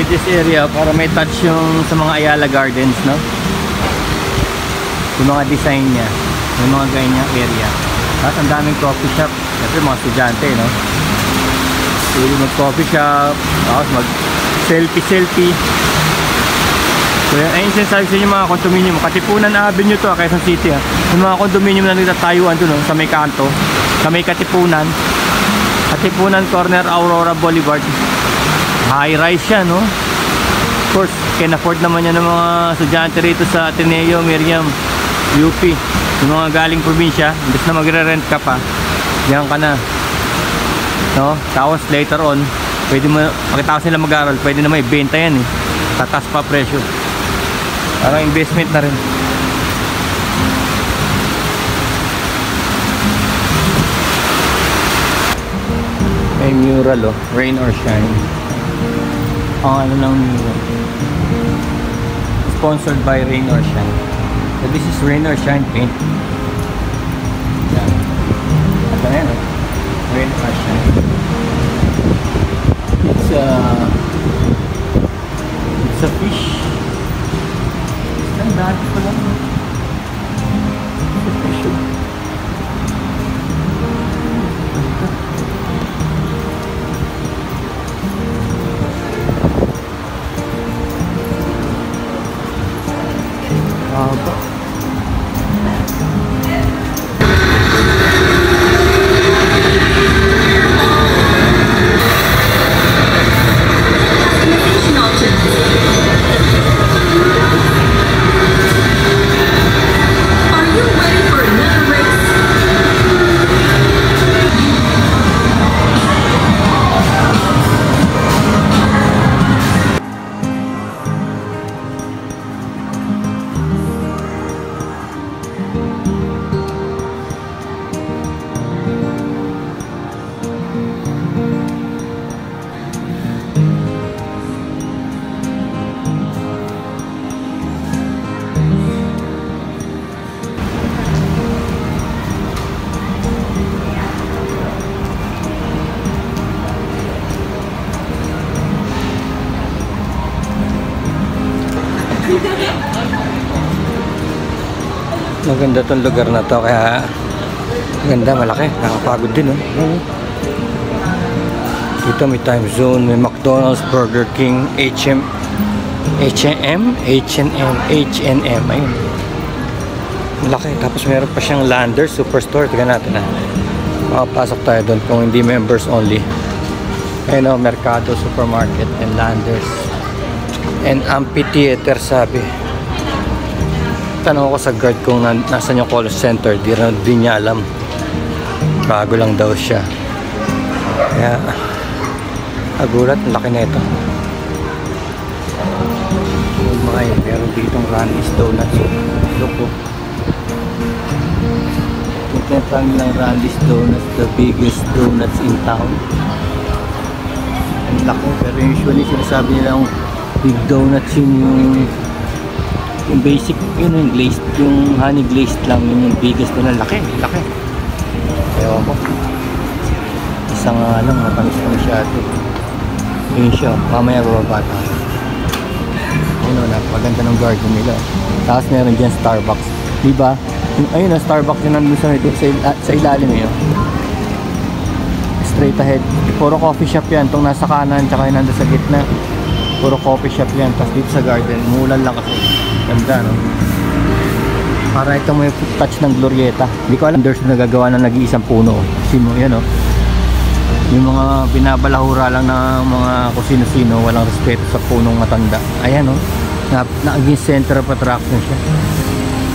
made this area para may touch yung sa mga Ayala Gardens, no? Yung mga design niya, yung mga ganyang area. At ang daming coffee shop. Siyempre mga estudyante, no? Pwede mag coffee shop, tapos mag selfie. So ayun sinasabi sa inyo mga condominium. Katipunan Avenue to, Quezon City. Yung mga condominium na nagtatayuan doon, no? Sa may kanto, sa may Katipunan corner Aurora Boulevard. High rise yan, no? Of course, can afford naman yan ng mga estudyante rito sa Ateneo, Miriam, UP. Yung mga galing probinsya, imbes na magre-rent ka pa, diyan ka na, no? Tapos later on, pwede mo, pagkatapos nila mag-aral, pwede na may benta yan, eh. Tatas pa presyo. Parang investment na rin. May mural, oh, rain or shine. Ang ano ng mural, sponsored by Rain or Shine. So this is Rain or Shine paint. Yan. Ito na yan, oh. Rain or Shine. It's a fish. Ang dati pa lang. It's a fish, oh. Maganda tong lugar na to, kaya maganda, malaki, nakakapagod din, oh. Dito may time zone, may McDonald's, Burger King, H&M, ayun, malaki. Tapos meron pa siyang Landers Superstore. Tignan natin, na makapasok tayo doon kung hindi members only. Ayun, oh, Mercado Supermarket and Landers and Amphitheater, sabi. Tanong ko sa guard kung nasan yung call center. Di niya alam, bago lang daw siya, kaya agulat. Ang laki na ito. Meron ditong Randy's Donuts. Look po, tinatawag lang Randy's Donuts, the biggest donuts in town. Ang laki, pero usually sinasabi nilang big donuts yung basic, yun yung glazed, yung honey glazed lang, yun yung biggest na laki. Ewan ko, isang lang, matamis na masyado. Yun siya, mamaya bababa tayo. Ayun, napaganda ng garden nila. Tapos meron dyan Starbucks, diba? Ayun na, Starbucks yun nandun sa ilalim yun. Straight ahead, puro coffee shop yan. Itong nasa kanan, tsaka yung nandun sa gitna, puro coffee shop yan. Tapos dito sa garden, umulan lang kasi. Ganda, no? Para ito may touch ng Glorieta. Hindi ko alam, there's nagagawa na nag-iisang puno. Sino, yan, oh. Yung mga binabalahura lang ng mga kusino-sino, walang respeto sa punong matanda. Ayan, oh. Naging center of attraction siya.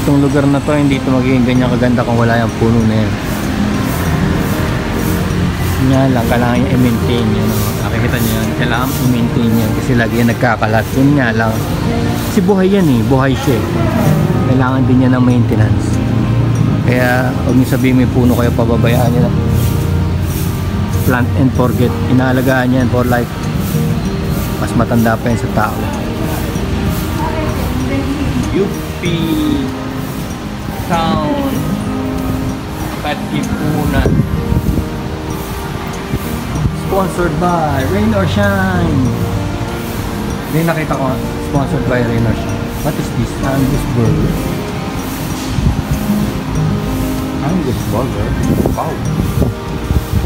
Itong lugar na to, hindi ito magiging ganyan kaganda kung wala yung puno na yan. Yan lang, kailangan niya i-maintain yun, no? Nakikita niyo yan, kailangan i-maintain yan kasi lagi yan nagkakalat. Yun nga lang, kasi buhay yan, eh, buhay siya, eh. Kailangan din niya ng maintenance. Kaya huwag niyo sabihin may puno kayo, pababayaan niyo na. Plant and forget, inaalagaan yan for life. Mas matanda pa yan sa tao. UP Town Katipunan, sponsored by Rain or Shine. Hindi nakita ko, sponsored by Reynolds. What is this? Angus Burger. Angus Burger? Wow!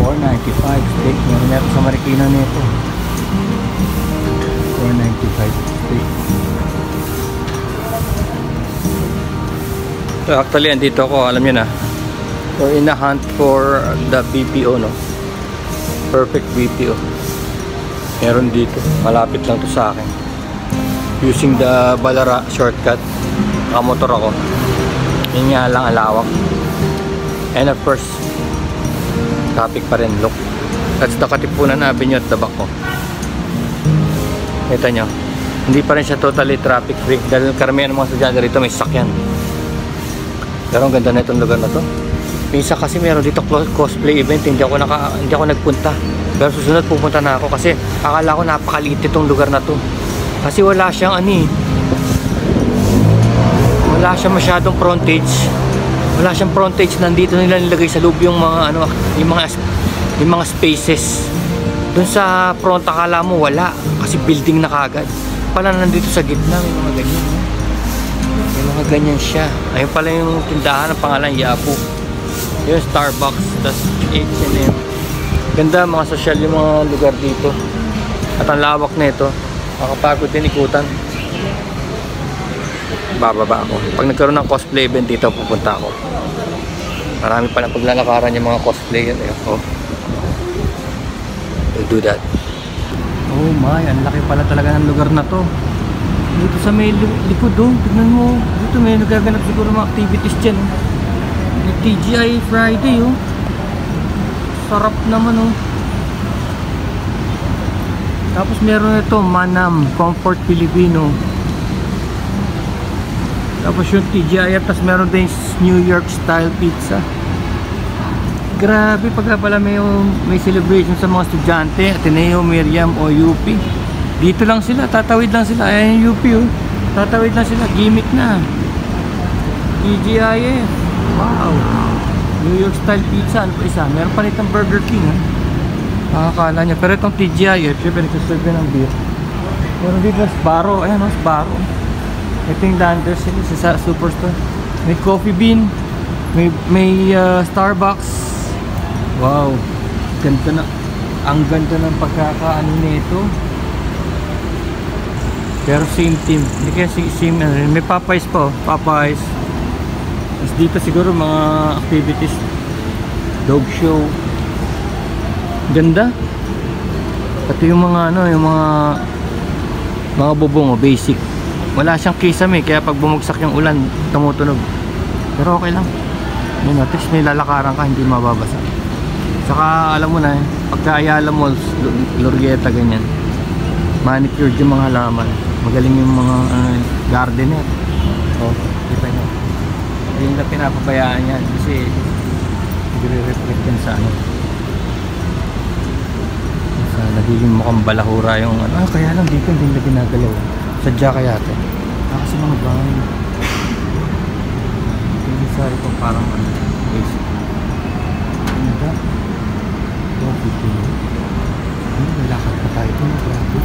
4.95 steak. Meron sa Marikina nito. 4.95 steak. So actually, andito ako. Alam nyo na. We're in a hunt for the BPO, no? Perfect BPO. Meron dito. Malapit lang to sa akin. Using the Balara shortcut. Nakamotor ako. Yun nga lang alawak. And of course, traffic pa rin. Look. That's the Katipunan Avenue at the back ko. Kita nyo. Hindi pa rin siya totally traffic free. Dahil karamihan ng mga estudyante rito may sakyan. Pero ang ganda na itong lugar na to. Minsan kasi meron dito cosplay event. Hindi ako nagpunta. Pero susunod pupunta na ako kasi akala ko napakaliit itong lugar na to. Kasi wala siyang wala siyang masyadong frontage. Wala siyang frontage. Nandito nila nilagay sa loob yung mga yung mga spaces. Doon sa front akala mo wala kasi building na kagad. Pala nandito sa gitna may mga ganyan. May mga ganyan siya. Ayun pala yung tindahan ng pangalan Yapo. Yung Starbucks, tas H&M. Ganda mga social yung mga lugar dito. At ang lawak na ito. Makapagod din ikutan. Bababa ako. Pag nagkaroon ng cosplay event dito, pupunta ako. Marami pa ng paglalakaran yung mga cosplay yan. Oh. We'll do that. Oh my, ang laki pala talaga ng lugar na to. Dito sa may likod doon, tignan mo. Dito may nagaganap siguro mga activities dyan. May TGI Friday oh. Sarap naman oh. Tapos meron ito Manam Comfort Filipino. Tapos yung TGI, tapos meron din New York style pizza. Grabe pagka pala may celebration sa mga estudyante, Ateneo, Miriam o UP. Dito lang sila, tatawid lang sila. Ayan yung UP oh. Tatawid lang sila, gimmick na. TGI wow. New York style pizza, ano pa isa? Meron pa rin Burger King ha. Nakakala niya. Pero itong TGI syempre nagsaserve ng beer. Meron dito Sbarro. Ayan o, Sbarro. Ito yung Landers sa Superstore. May Coffee Bean. May Starbucks. Wow. Ganda na. Ang ganda ng pagkakaano nito. Pero same team. Hindi kaya same. May Popeyes po. Popeyes. Tapos dito siguro mga activities. Dog show. Ganda. Pati yung mga yung mga bubong basic. Wala siyang kisame kaya pag bumagsak yung ulan tumutunog. Pero okay lang. Yun, at least may lalakaran ka, hindi mababasa. Saka alam mo na pagka Ayala Malls, Glorieta ganyan. Manicured yung mga halaman. Magaling yung mga gardener. Oh, kita nyo. Hindi na pinapabayaan yan kasi nagre-reflect yan sa nagiging mukhang balahura yung kaya lang dito hindi na ginagalaw. Sadya kaya ito. Kasi mga bahay. Hindi sa ito parang basic. Ano ba? Coffee tea. May lakad pa tayo ito. Grabe.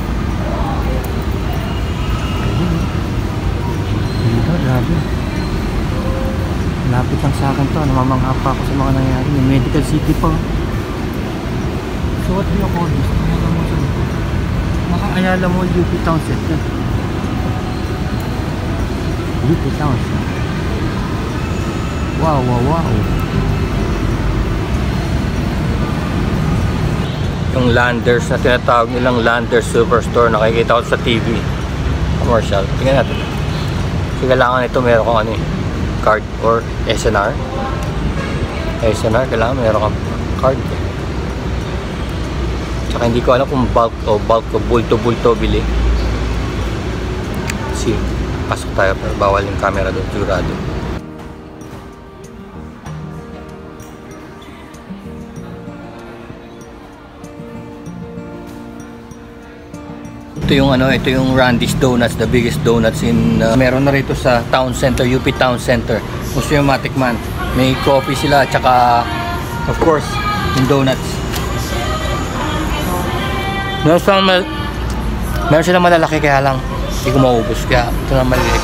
Dito, grabe. Lapit lang sa akin to. Namamangha pa ako sa mga nangyari. May Medical City pa. So what do you call this? Ayala Mall UP Town Center. UP Town Center. Wow, wow, wow. Yung Landers na tinatawag nilang Landers Superstore, nakikita ko sa TV. Commercial. Tingnan natin. Kasi kailangan ito meron kang card or SNR. SNR, kailangan meron kang card. Tsaka hindi ko alam kung bulk o bulto-bulto bili. See, pasok tayo pero bawal yung camera doon, sigurado. Ito yung Randy's Donuts, the biggest donuts in meron na rito sa Town Center, UP Town Center. Gusto yung matikman. May coffee sila tsaka of course yung donuts. Meron silang malalaki kaya lang hindi ko maubos. Kaya ito na maliliit.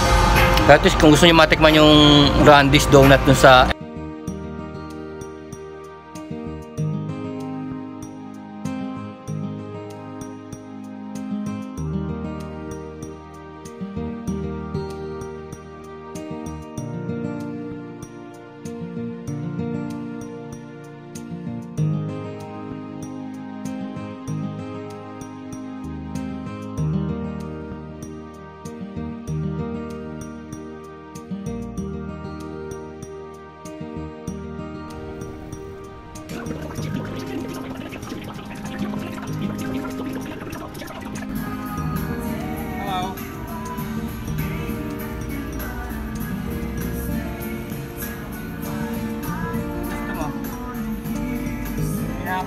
Pero at least kung gusto nyo matikman yung Randy's Donut dun sa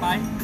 bye.